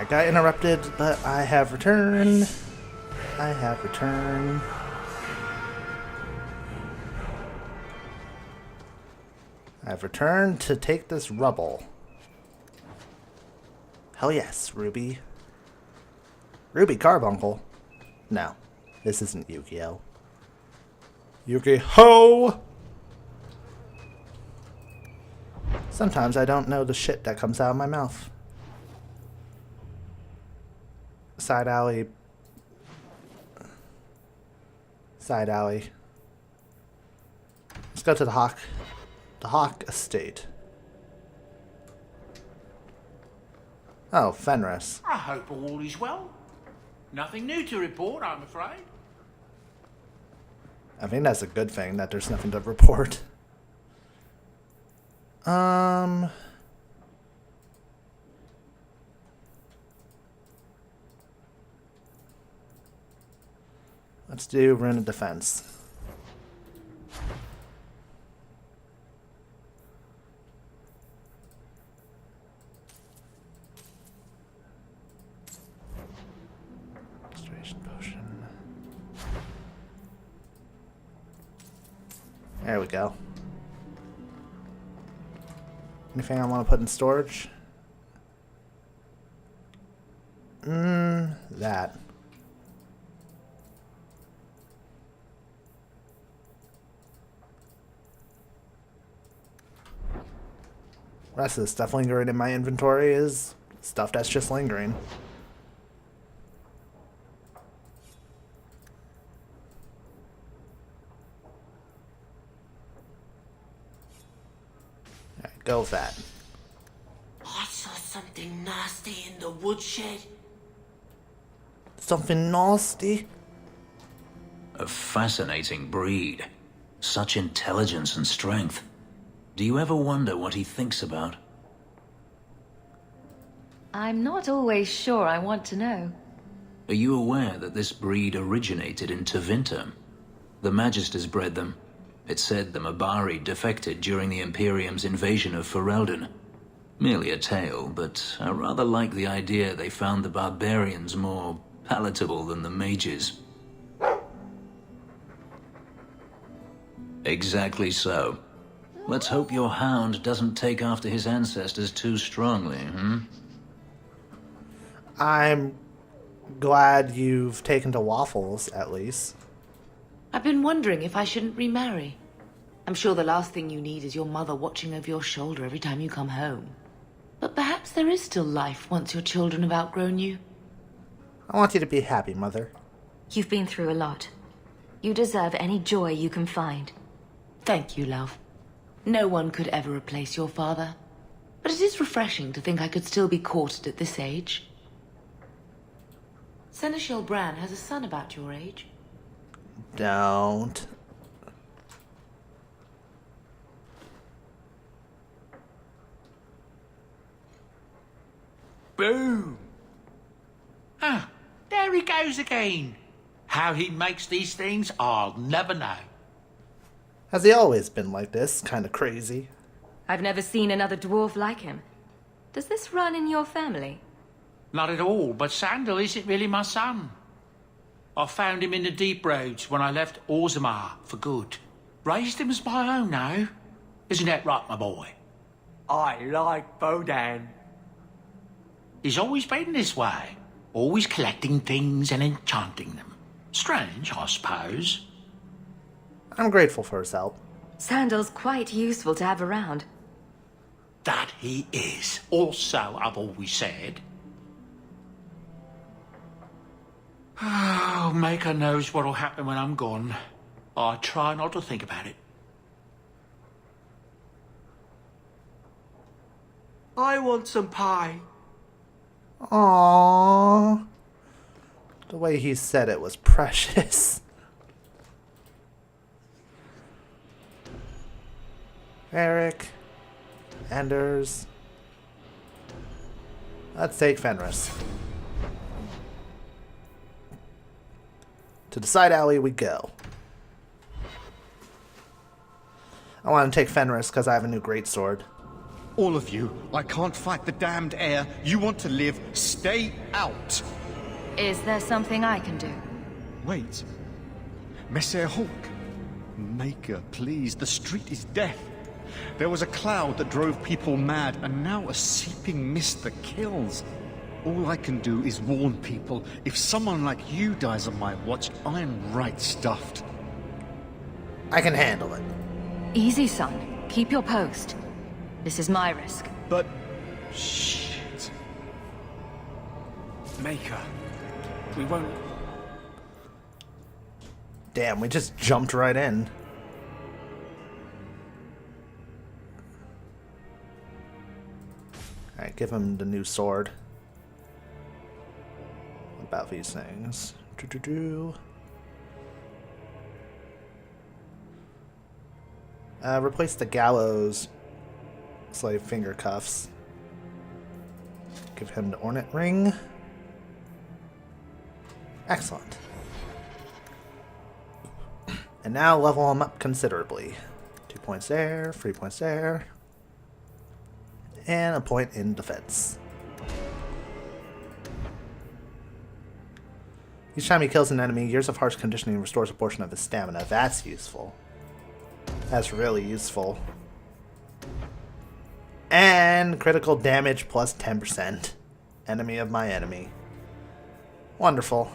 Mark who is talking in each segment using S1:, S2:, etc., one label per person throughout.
S1: I got interrupted, but I have returned. I have returned. I've returned to take this rubble. Hell yes, Ruby. Ruby Carbuncle. No, this isn't Yu-Gi-Oh! Yu-Gi-Oh! Sometimes I don't know the shit that comes out of my mouth. Side alley. Side alley. Let's go to the Hawke. The Hawke estate. Oh, Fenris.
S2: I hope all is well. Nothing new to report, I'm afraid.
S1: I think that's a good thing, that there's nothing to report. Let's do Rune of Defense. Restoration potion. There we go. Anything I want to put in storage? That. Rest of the stuff lingering in my inventory is stuff that's just lingering. Alright, go with that.
S3: I saw something nasty in the woodshed.
S1: Something nasty?
S4: A fascinating breed. Such intelligence and strength. Do you ever wonder what he thinks about?
S5: I'm not always sure I want to know.
S4: Are you aware that this breed originated in Tevinter? The Magisters bred them. It's said the Mabari defected during the Imperium's invasion of Fereldan. Merely a tale, but I rather like the idea they found the barbarians more palatable than the mages. Exactly so. Let's hope your hound doesn't take after his ancestors too strongly,
S1: I'm glad you've taken to waffles, at least.
S3: I've been wondering if I shouldn't remarry. I'm sure the last thing you need is your mother watching over your shoulder every time you come home. But perhaps there is still life once your children have outgrown you.
S1: I want you to be happy, Mother.
S5: You've been through a lot. You deserve any joy you can find.
S3: Thank you, love. No one could ever replace your father. But it is refreshing to think I could still be courted at this age. Seneschal Bran has a son about your age.
S1: Don't.
S2: Boom! Ah, there he goes again. How he makes these things, I'll never know.
S1: Has he always been like this? Kind of crazy.
S5: I've never seen another dwarf like him. Does this run in your family?
S2: Not at all, but Sandal isn't really my son. I found him in the deep roads when I left Orzammar for good. Raised him as my own now. Isn't that right, my boy?
S6: I like Bodan.
S2: He's always been this way. Always collecting things and enchanting them. Strange, I suppose.
S1: I'm grateful for his help.
S5: Sandal's quite useful to have around.
S2: That he is. Also, I've always said. Oh, Maker knows what'll happen when I'm gone. I try not to think about it.
S6: I want some pie.
S1: Aww. The way he said it was precious. Eric. Anders. Let's take Fenris. To the side alley we go. I want to take Fenris because I have a new greatsword.
S7: All of you. I can't fight the damned air. You want to live. Stay out.
S5: Is there something I can do?
S7: Wait. Messer Hawke. Maker, please. The street is death. There was a cloud that drove people mad, and now a seeping mist that kills. All I can do is warn people. If someone like you dies on my watch, I'm right stuffed.
S1: I can handle it.
S5: Easy, son. Keep your post. This is my risk.
S7: But... shit.
S6: Maker. We won't...
S1: Damn, we just jumped right in. Alright, give him the new sword. What about these things? Replace the gallows slave finger cuffs. Give him the ornate ring. Excellent. And now level him up considerably. 2 points there, 3 points there, and a point in defense. Each time he kills an enemy, years of harsh conditioning restores a portion of his stamina. That's useful. That's really useful. And critical damage plus 10%. Enemy of my enemy. Wonderful.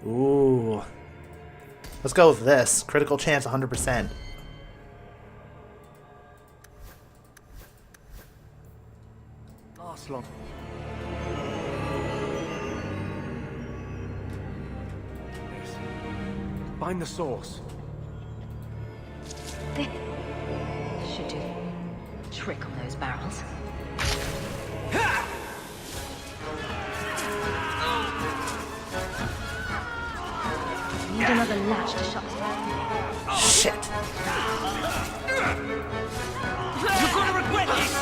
S1: Ooh. Let's go with this. Critical chance 100%.
S6: last long. Yes. Find the source.
S5: Should do. Trick on those barrels. Need another latch to shut this down.
S1: Shit.
S6: You're gonna regret this!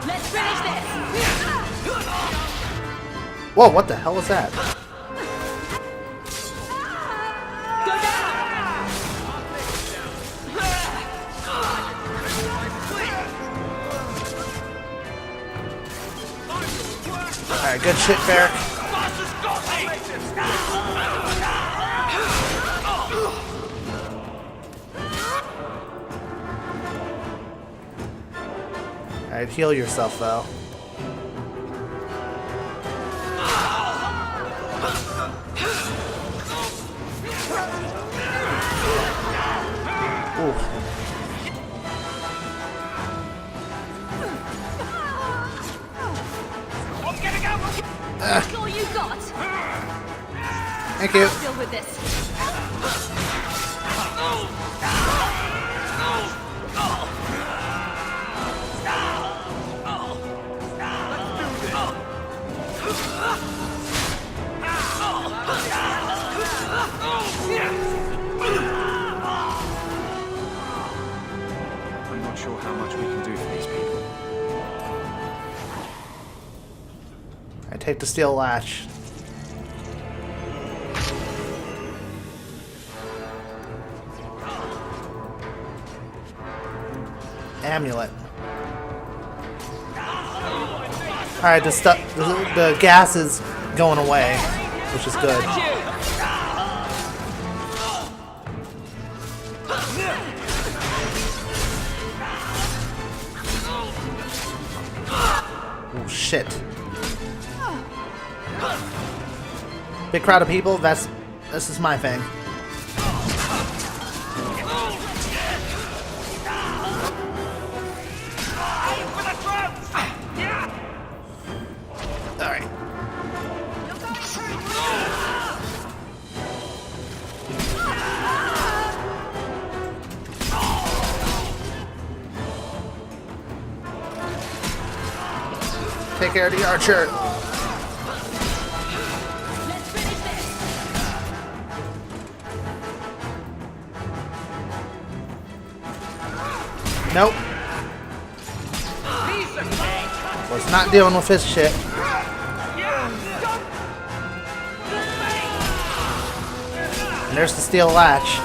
S5: Let's finish this!
S1: Whoa, what the hell is that?
S5: Go down!
S1: Alright, good shit, Barrack. Alright, heal yourself, though. Ooh.
S5: That's all you got?
S1: Thank you.
S5: Deal with this.
S6: I'm not sure how much we can do for these people.
S1: I take the steel latch. Amulet. Alright, the gas is going away, which is good. Oh shit. Big crowd of people, this is my thing. Alright. Take care of the archer. Nope. Was not dealing with his shit. And there's the steel latch.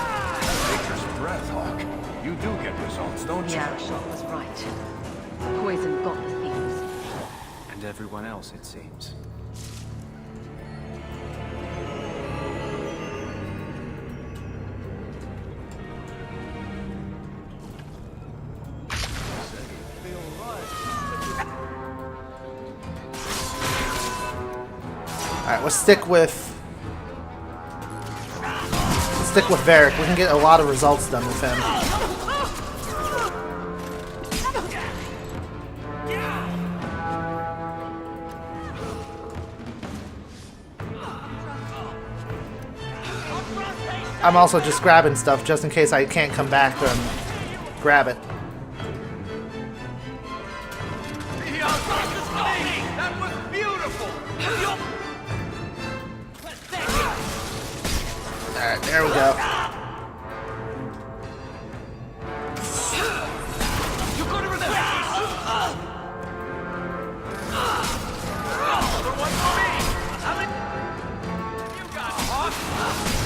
S6: Nature's breath, Hawke. You do get results, don't you?
S5: Yeah, Shot was right. Poison got the thieves.
S6: And everyone else, it seems.
S1: Alright, let's stick with Varric. We can get a lot of results done with him. I'm also just grabbing stuff just in case I can't come back and grab it.
S6: That was beautiful!
S1: Alright, there we go.
S6: You're gonna regret this! Another one for me! You got it, Hawke!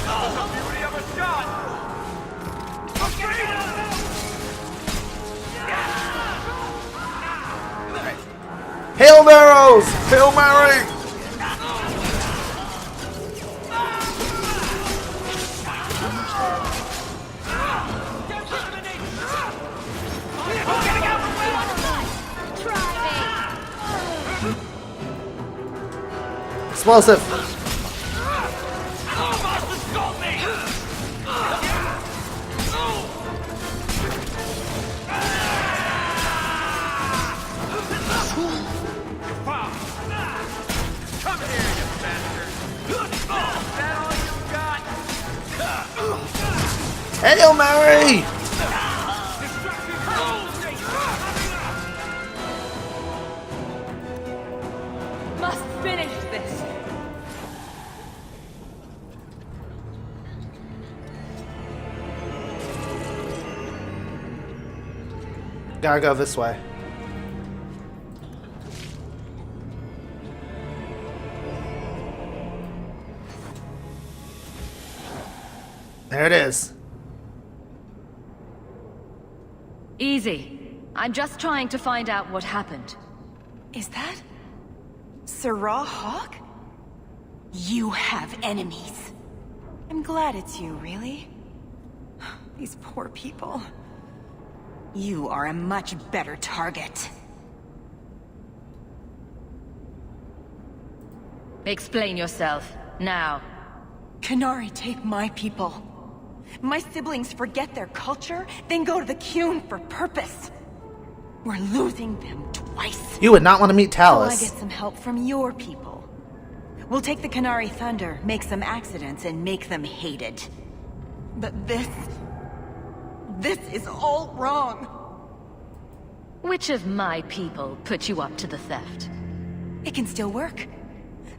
S6: That's the beauty of a shot!
S1: Hail arrows! Hail Mary! Explosive!
S6: Come here, you bastard! Is that all you got?
S1: Hail Mary!
S5: Must finish this.
S1: Gotta go this way. There it is.
S5: Easy. I'm just trying to find out what happened.
S8: Is that Sirrah Hawke? You have enemies. I'm glad it's you, really. These poor people. You are a much better target.
S5: Explain yourself, now.
S8: Qunari take my people. My siblings forget their culture, then go to the Qun for purpose. We're losing them twice.
S1: You would not want to meet
S8: So I
S1: Talus.
S8: get some help from your people. We'll take the Qunari Thunder, make some accidents, and make them hated. But this is all wrong.
S5: Which of my people put you up to the theft?
S8: It can still work.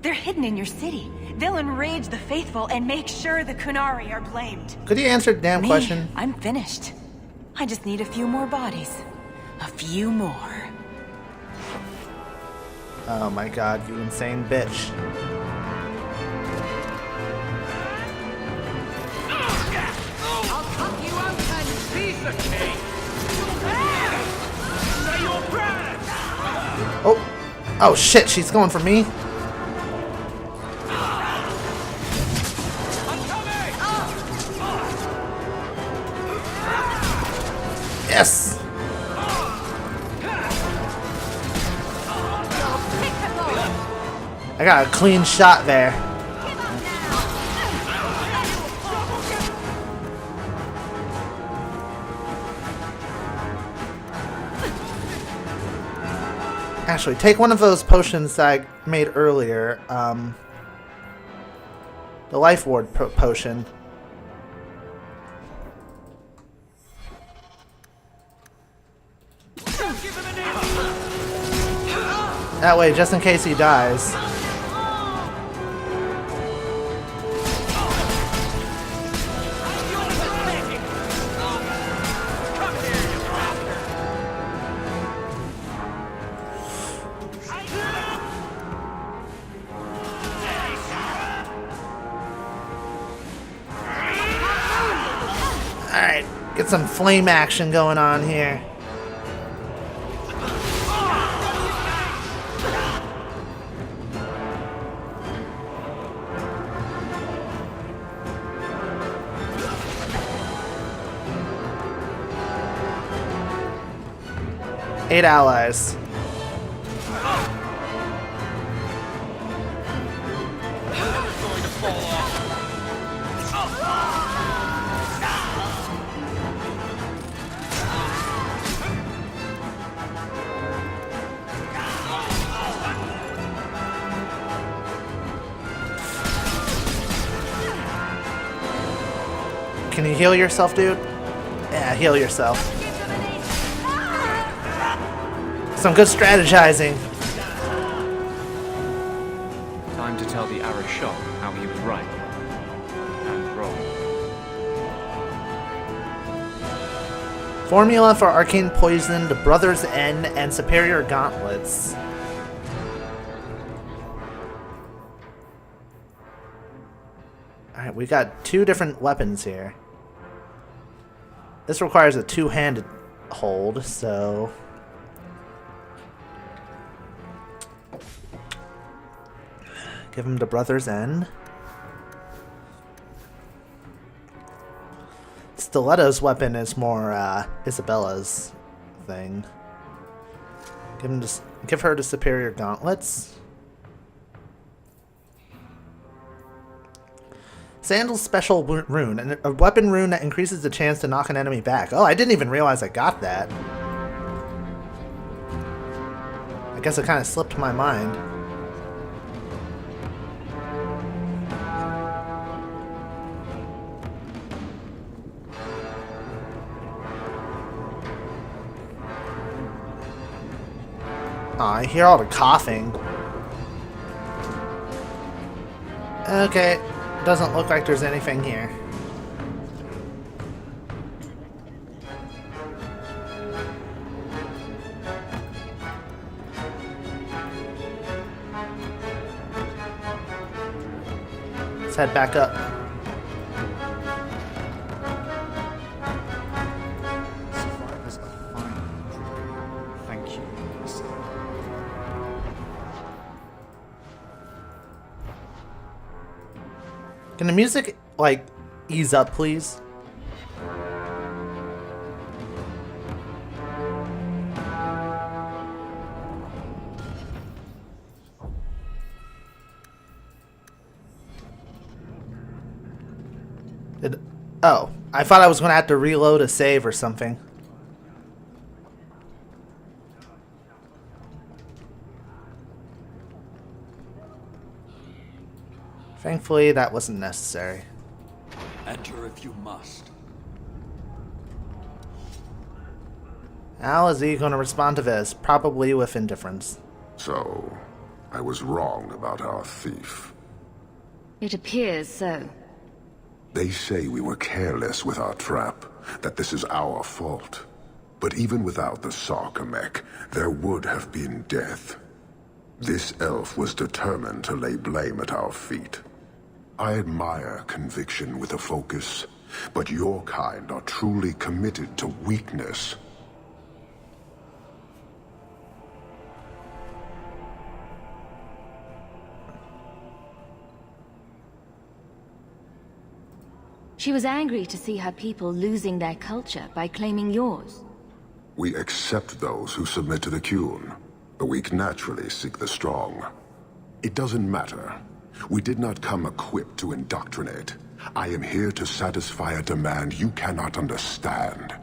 S8: They're hidden in your city. They'll enrage the faithful and make sure the Qunari are blamed.
S1: Could you answer the damn
S8: Me,
S1: question?
S8: I'm finished. I just need a few more bodies. A few more.
S1: Oh my god, you insane bitch.
S2: I'll cut you open, piece of cake! Say your prayers!
S1: Oh. Oh shit, she's going for me? Yes! I got a clean shot there. Actually, take one of those potions that I made earlier. The Life Ward potion. That way, just in case he dies. Get some flame action going on here. Eight allies. Can you heal yourself, dude? Yeah, heal yourself. Some good strategizing.
S9: Time to tell the Arashok how he was right and wrong.
S1: Formula for arcane poison, the Brother's End, and superior gauntlets. Alright, we got two different weapons here. This requires a two-handed hold, so... Give him the Brother's End. Stiletto's weapon is more Isabella's thing. Give her the superior gauntlets. Sandal's special rune, a weapon rune that increases the chance to knock an enemy back. Oh, I didn't even realize I got that. I guess it kind of slipped my mind. Oh, I hear all the coughing. Okay, doesn't look like there's anything here. Let's head back up.
S7: Survivors are fine. Thank you.
S1: Can the music, like, ease up, please? Oh, I thought I was going to have to reload a save or something. Thankfully, that wasn't necessary.
S6: Enter if you must.
S1: How is he going to respond to this? Probably with indifference.
S10: So, I was wrong about our thief.
S5: It appears so.
S10: They say we were careless with our trap, that this is our fault. But even without the Sarkamek, there would have been death. This elf was determined to lay blame at our feet. I admire conviction with a focus, but your kind are truly committed to weakness.
S5: She was angry to see her people losing their culture by claiming yours.
S10: We accept those who submit to the Qun. The weak naturally seek the strong. It doesn't matter. We did not come equipped to indoctrinate. I am here to satisfy a demand you cannot understand.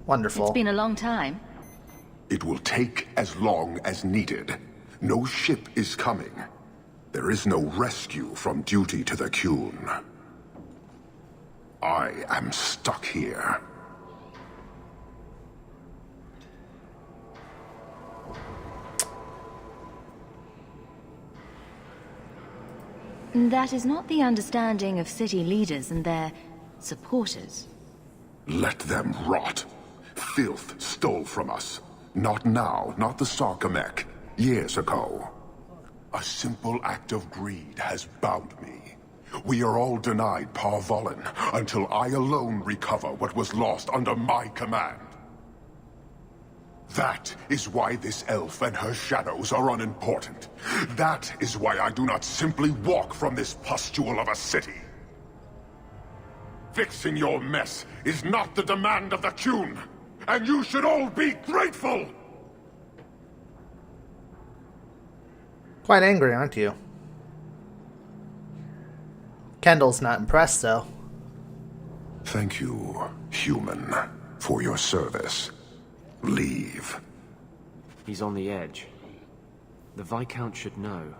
S1: Wonderful.
S5: It's been a long time.
S10: It will take as long as needed. No ship is coming. There is no rescue from duty to the Qun. I am stuck here.
S5: That is not the understanding of city leaders and their supporters.
S10: Let them rot. Filth stole from us. Not now, not the Sarkamek. Years ago. A simple act of greed has bound me. We are all denied Parvolin until I alone recover what was lost under my command. That is why this elf and her shadows are unimportant. That is why I do not simply walk from this pustule of a city. Fixing your mess is not the demand of the Qun, and you should all be grateful!
S1: Quite angry, aren't you? Kendall's not impressed, though.
S10: Thank you, human, for your service. Leave.
S9: He's on the edge. The Viscount should know.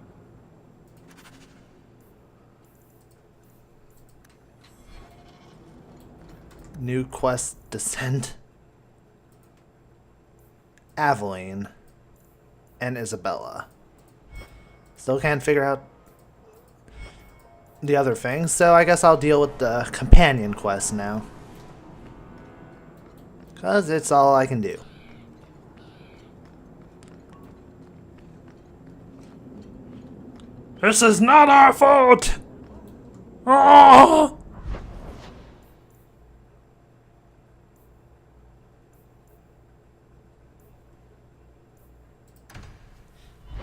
S1: New quest Descent. Aveline and Isabella. Still can't figure out the other things, so I guess I'll deal with the companion quest now. Because it's all I can do. This is not our fault! Oh!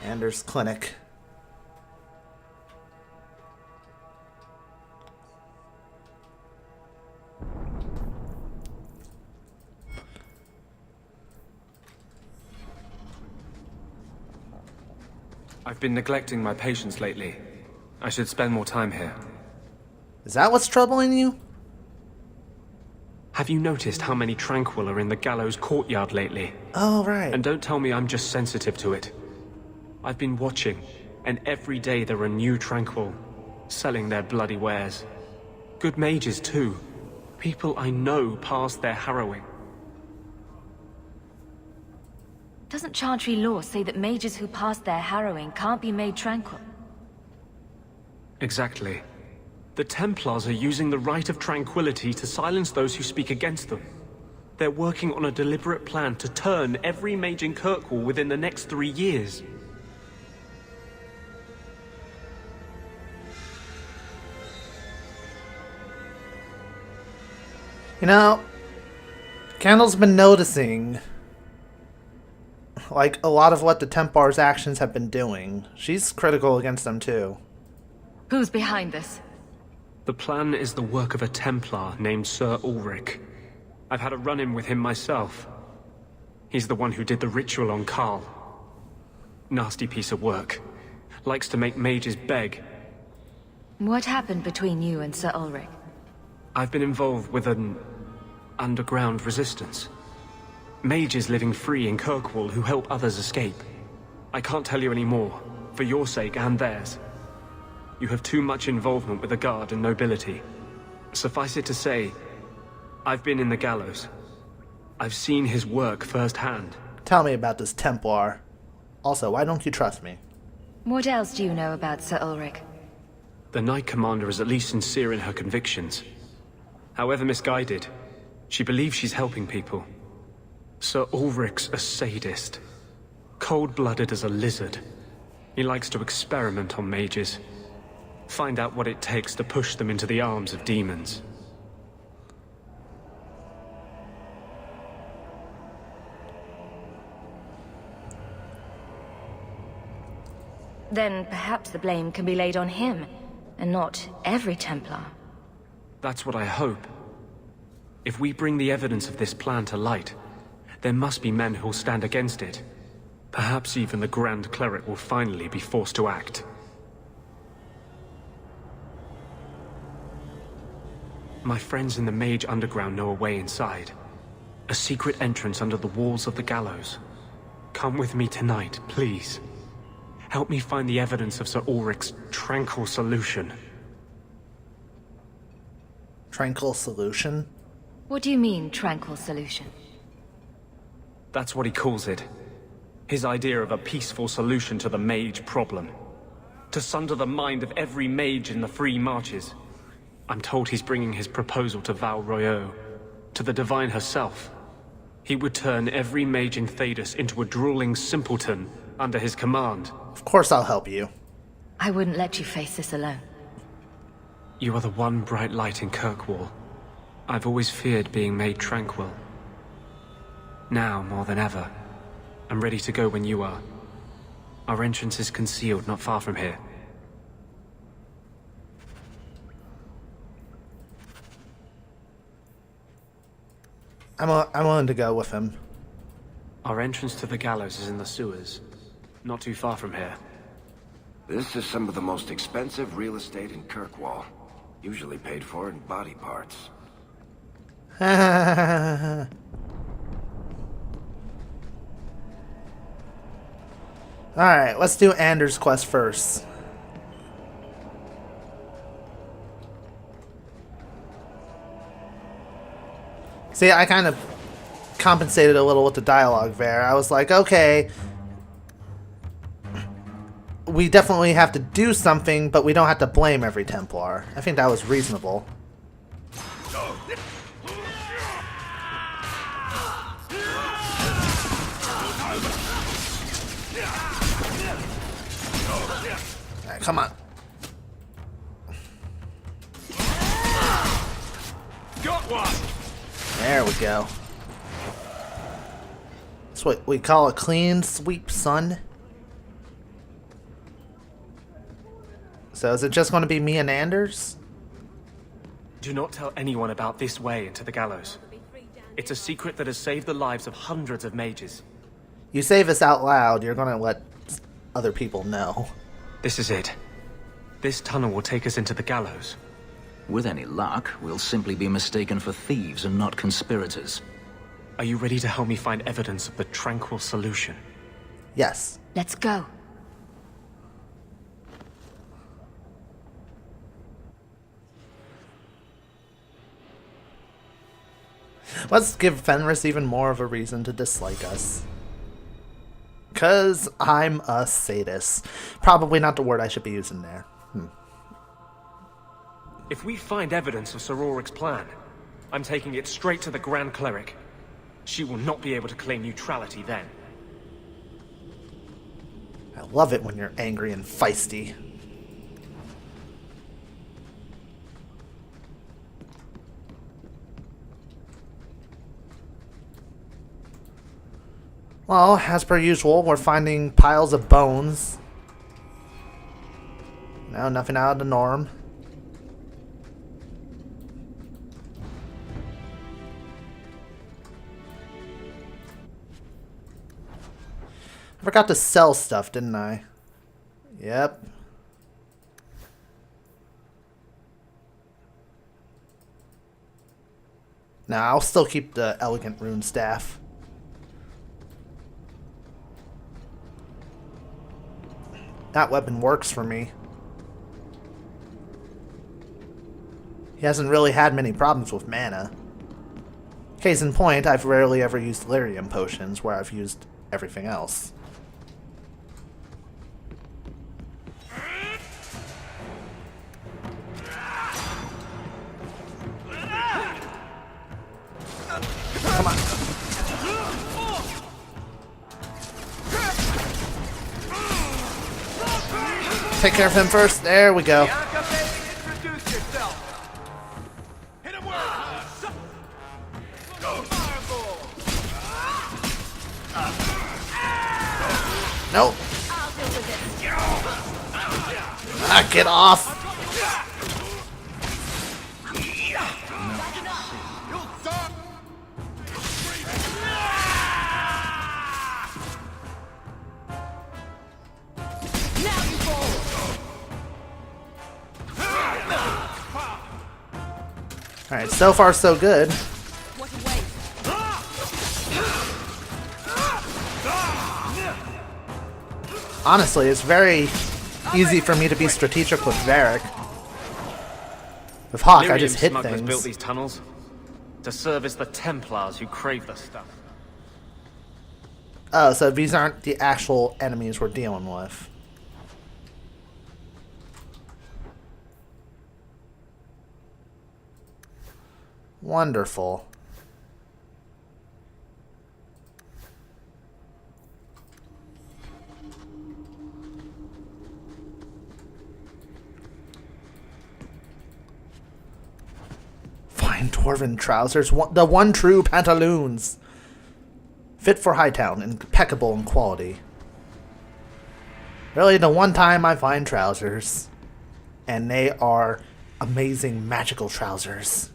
S1: Anders Clinic.
S9: I've been neglecting my patients lately. I should spend more time here.
S1: Is that what's troubling you?
S9: Have you noticed how many Tranquil are in the gallows courtyard lately?
S1: Oh, right.
S9: And don't tell me I'm just sensitive to it. I've been watching, and every day there are new Tranquil, selling their bloody wares. Good mages, too. People I know past their harrowing.
S5: Doesn't Chantry law say that mages who pass their harrowing can't be made tranquil?
S9: Exactly. The Templars are using the right of tranquility to silence those who speak against them. They're working on a deliberate plan to turn every mage in Kirkwall within the next 3 years.
S1: You know, Kendall's been noticing like a lot of what the Templars' actions have been doing. She's critical against them too.
S5: Who's behind this?
S9: The plan is the work of a Templar named Sir Ulrich. I've had a run-in with him myself. He's the one who did the ritual on Karl. Nasty piece of work. Likes to make mages beg.
S5: What happened between you and Sir Ulrich?
S9: I've been involved with an underground resistance. Mages living free in Kirkwall who help others escape. I can't tell you any more, for your sake and theirs. You have too much involvement with the Guard and nobility. Suffice it to say, I've been in the gallows. I've seen his work firsthand.
S1: Tell me about this Templar. Also, why don't you trust me?
S5: What else do you know about Sir Ulrich?
S9: The Knight Commander is at least sincere in her convictions. However misguided, she believes she's helping people. Sir Ulrich's a sadist. Cold-blooded as a lizard. He likes to experiment on mages. Find out what it takes to push them into the arms of demons.
S5: Then perhaps the blame can be laid on him, and not every Templar.
S9: That's what I hope. If we bring the evidence of this plan to light, there must be men who'll stand against it. Perhaps even the Grand Cleric will finally be forced to act. My friends in the Mage Underground know a way inside. A secret entrance under the walls of the gallows. Come with me tonight, please. Help me find the evidence of Sir Ulrich's tranquil solution.
S1: Tranquil solution?
S5: What do you mean, tranquil solution?
S9: That's what he calls it. His idea of a peaceful solution to the mage problem. To sunder the mind of every mage in the Free Marches. I'm told he's bringing his proposal to Val Royeaux, to the Divine herself. He would turn every mage in Thedas into a drooling simpleton under his command.
S1: Of course I'll help you.
S5: I wouldn't let you face this alone.
S9: You are the one bright light in Kirkwall. I've always feared being made tranquil. Now, more than ever, I'm ready to go when you are. Our entrance is concealed not far from here.
S1: I'm willing to go with him.
S9: Our entrance to the gallows is in the sewers, not too far from here.
S6: This is some of the most expensive real estate in Kirkwall. Usually paid for in body parts.
S1: Alright, let's do Anders' quest first. See, I kind of compensated a little with the dialogue there. I was like, okay, we definitely have to do something, but we don't have to blame every Templar. I think that was reasonable. Alright, come on.
S6: Got one!
S1: There we go. That's what we call a clean sweep, son. So is it just going to be me and Anders?
S9: Do not tell anyone about this way into the gallows. It's a secret that has saved the lives of hundreds of mages.
S1: You say this out loud, you're going to let other people know.
S9: This is it. This tunnel will take us into the gallows.
S4: With any luck, we'll simply be mistaken for thieves and not conspirators.
S9: Are you ready to help me find evidence of the tranquil solution?
S1: Yes.
S5: Let's go.
S1: Let's give Fenris even more of a reason to dislike us. 'Cause I'm a sadist. Probably not the word I should be using there.
S9: If we find evidence of Sir Ulrich's plan, I'm taking it straight to the Grand Cleric. She will not be able to claim neutrality then.
S1: I love it when you're angry and feisty. Well, as per usual, we're finding piles of bones. No, nothing out of the norm. I forgot to sell stuff, didn't I? Yep. Nah, I'll still keep the elegant rune staff. That weapon works for me. He hasn't really had many problems with mana. Case in point, I've rarely ever used lyrium potions where I've used everything else. Come on. Take care of him first. There we go. Nope. Ah, get off. Alright, so far so good. Honestly, it's very easy for me to be strategic with Varric. With Hawke, I just hit
S9: smugglers
S1: things.
S9: built these tunnels to service the Templars who crave the stuff.
S1: Oh, so these aren't the actual enemies we're dealing with. Wonderful. fine dwarven trousers, the one true pantaloons. Fit for Hightown, impeccable in quality. Really, the one time I find trousers. And they are amazing magical trousers.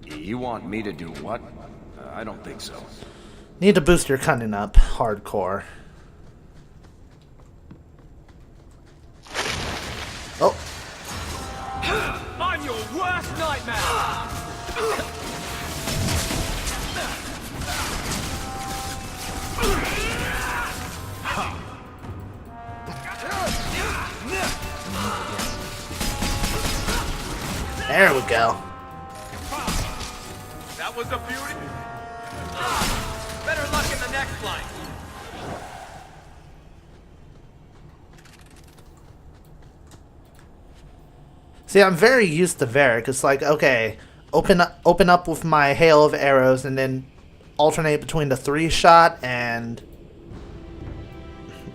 S6: You want me to do what? I don't think so.
S1: Need to boost your cunning up, hardcore. Oh.
S11: I'm your worst nightmare!
S1: There we go.
S11: That was a beauty. Better luck in the next line.
S1: See, I'm very used to Varric. It's like, okay, open up with my hail of arrows and then alternate between the 3-shot and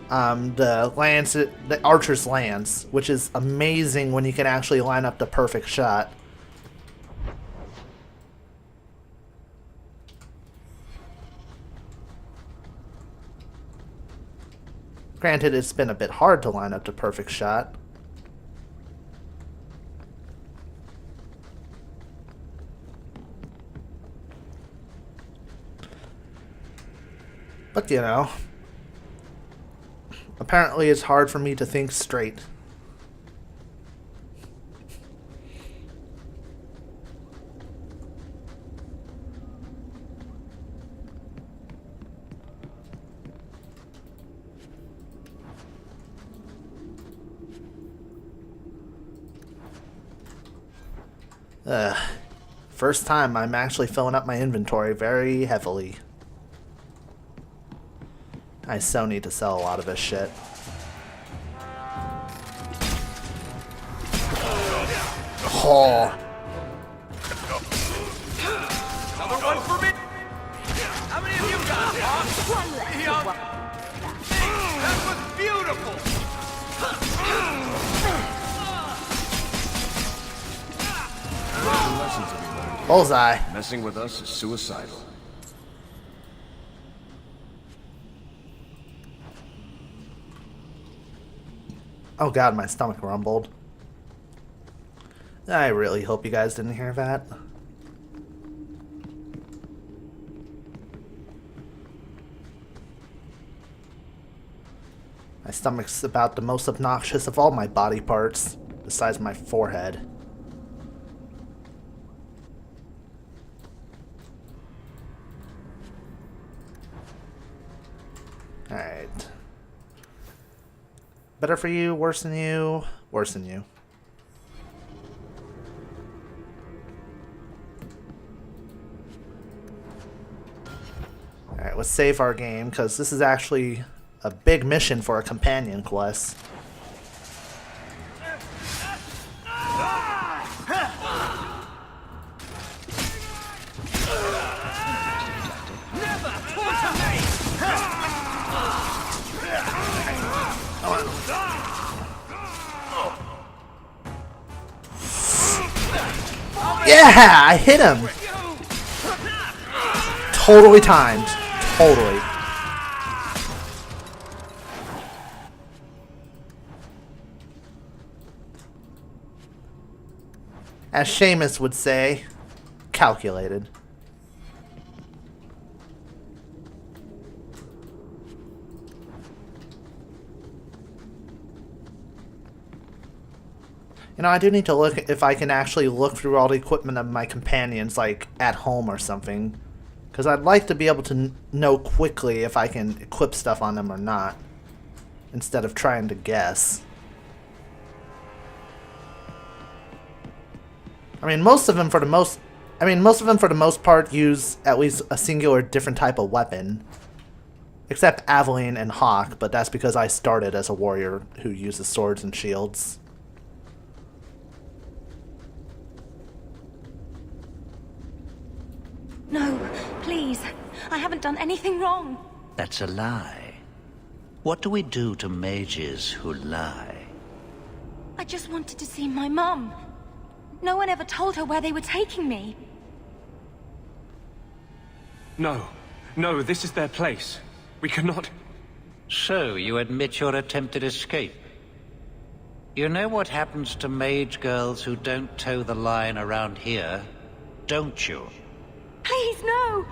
S1: the archer's lance, which is amazing when you can actually line up the perfect shot. Granted, it's been a bit hard to line up the perfect shot. But, you know, apparently it's hard for me to think straight. First time I'm actually filling up my inventory very heavily. I so need to sell a lot of this shit. Oh.
S11: Another one for me? How many of you got, huh? That was beautiful!
S6: Lessons to be learned.
S1: Bullseye.
S6: Messing with us is suicidal.
S1: Oh god, my stomach rumbled. I really hope you guys didn't hear that. My stomach's about the most obnoxious of all my body parts, besides my forehead. Alright. Better for you, worse than you, worse than you. Alright, let's save our game, because this is actually a big mission for a companion quest. Yeah, I hit him. Totally timed. Totally. As Seamus would say, calculated. You know, I do need to look if I can actually look through all the equipment of my companions, like, at home or something. Because I'd like to be able to know quickly if I can equip stuff on them or not, instead of trying to guess. I mean, most of them for the most part use at least a singular different type of weapon. Except Aveline and Hawke, but that's because I started as a warrior who uses swords and shields.
S5: No, please. I haven't done anything wrong.
S4: That's a lie.
S12: What do we do to mages who lie?
S5: I just wanted to see my mum. No one ever told her where they were taking me.
S9: No. No, this is their place. We cannot...
S12: So, you admit your attempted escape? You know what happens to mage girls who don't toe the line around here, don't you?
S5: Please, no!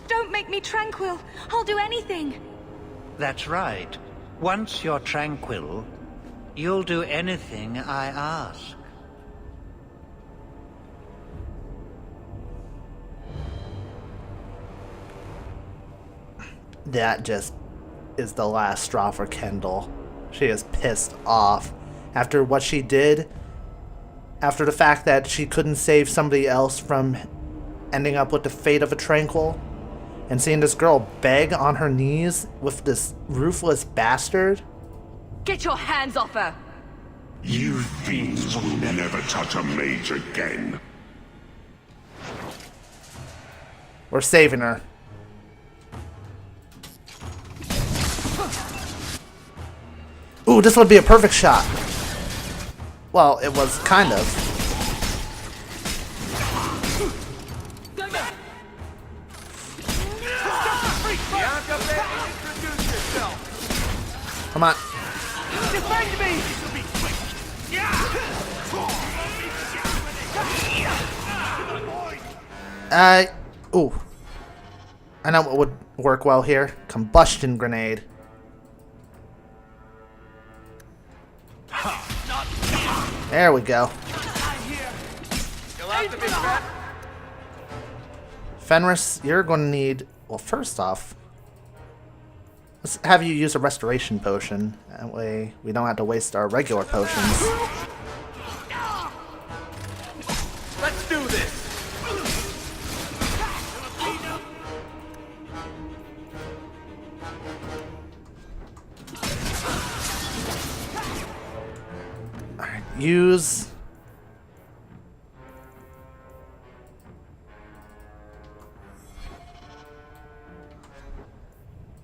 S5: Don't make me tranquil. I'll do anything.
S12: That's right. Once you're tranquil, you'll do anything I ask.
S1: That just is the last straw for Kendall. She is pissed off. After what she did, after the fact that she couldn't save somebody else from ending up with the fate of a Tranquil, and seeing this girl beg on her knees with this ruthless bastard.
S3: Get your hands off her!
S10: You fiends will never touch a mage again.
S1: We're saving her. Ooh, this would be a perfect shot. Well, it was kind of. Come on.
S11: Defend me!
S1: Ooh. I know what would work well here. Combustion grenade. There we go. Fenris, you're going to need... Well, first off, let's have you use a restoration potion. That way we don't have to waste our regular potions.
S11: Let's do this!
S1: Alright, use...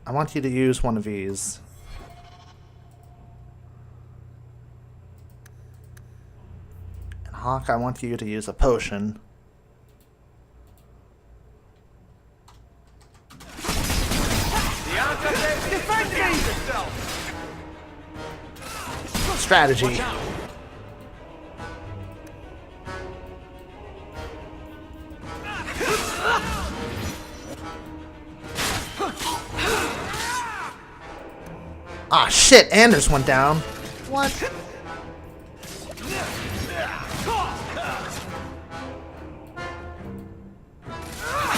S1: I want you to use one of these. And Hawke, I want you to use a potion. Strategy. Ah, shit, Anders went down. What?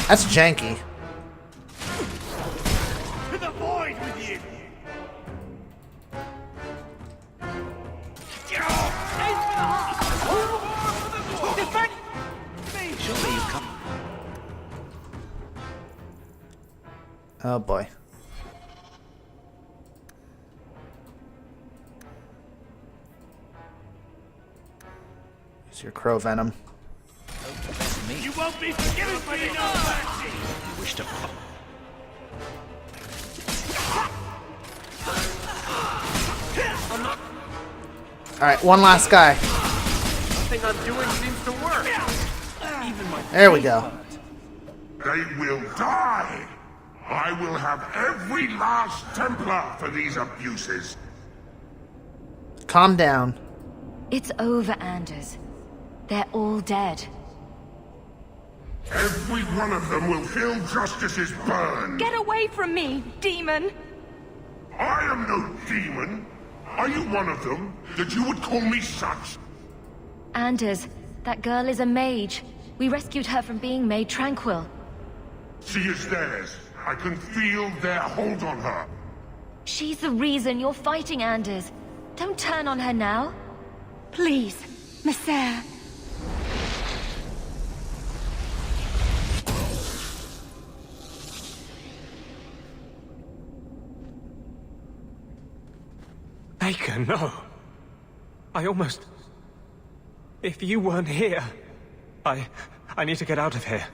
S1: That's janky.
S11: To the void with you! Defend me!
S12: Surely you come.
S1: Oh boy. Use your crow venom.
S11: You won't be forgiven for me, no mercy!
S12: You wish to...
S1: Alright, one last guy.
S11: Nothing I'm doing seems to work. Even my
S1: There we go.
S10: They will die! I will have every last Templar for these abuses.
S1: Calm down.
S5: It's over, Anders. They're all dead.
S10: Every one of them will feel justice's burn.
S5: Get away from me, demon!
S10: I am no demon. Are you one of them, that you would call me such?
S5: Anders, that girl is a mage. We rescued her from being made tranquil.
S10: She is theirs. I can feel their hold on her.
S5: She's the reason you're fighting, Anders. Don't turn on her now. Please, Messer.
S9: Baker, no. I almost... If you weren't here... I need to get out of here.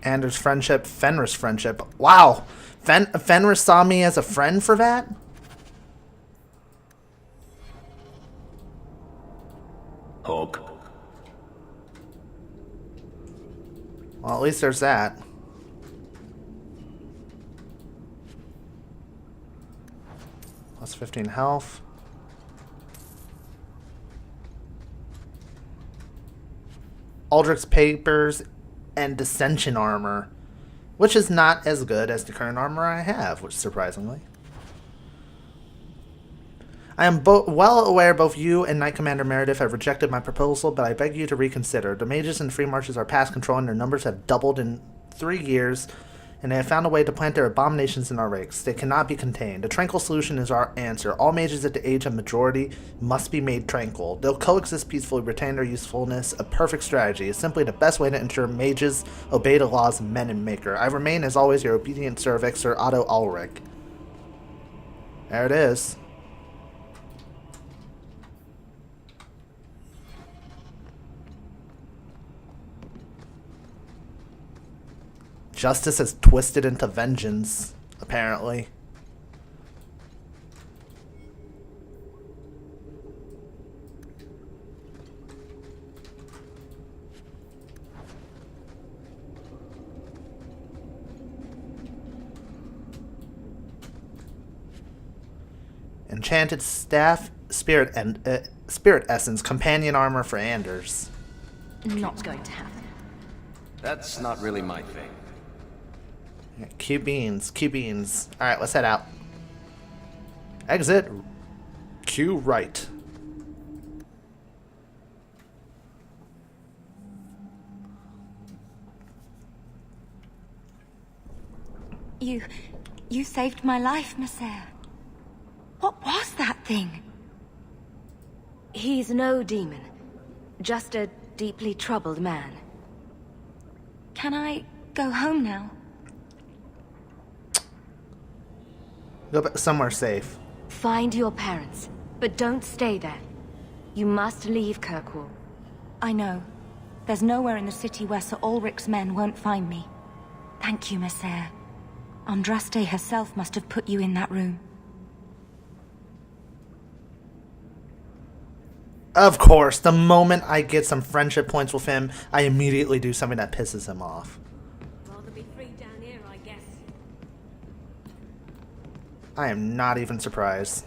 S1: Anders' friendship, Fenris' friendship. Wow! Fenris saw me as a friend for that?
S4: Hawke.
S1: Well, at least there's that. Plus 15 health. Aldrich's papers and dissension armor, which is not as good as the current armor I have, which surprisingly. I am well aware both you and Knight Commander Meredith have rejected my proposal, but I beg you to reconsider. The mages and free marches are past control and their numbers have doubled in 3 years, and they have found a way to plant their abominations in our ranks. They cannot be contained. The tranquil solution is our answer. All mages at the age of majority must be made tranquil. They'll coexist peacefully, retain their usefulness. A perfect strategy is simply the best way to ensure mages obey the laws of men and maker. I remain, as always, your obedient servant, Sir Otto Ulrich. There it is. Justice has twisted into vengeance, apparently. Enchanted staff, spirit essence, companion armor for Anders.
S13: Not going to happen.
S6: That's not really my thing.
S1: Q beans. Alright, let's head out. Exit. Q right.
S13: You saved my life, Monsieur. What was that thing?
S5: He's no demon. Just a deeply troubled man.
S13: Can I go home now?
S1: Go somewhere safe.
S5: Find your parents, but don't stay there. You must leave Kirkwall.
S13: I know. There's nowhere in the city where Sir Ulrich's men won't find me. Thank you, Monsieur. Andraste herself must have put you in that room.
S1: Of course, the moment I get some friendship points with him, I immediately do something that pisses him off.
S13: Rather be free down here, I guess.
S1: I am not even surprised.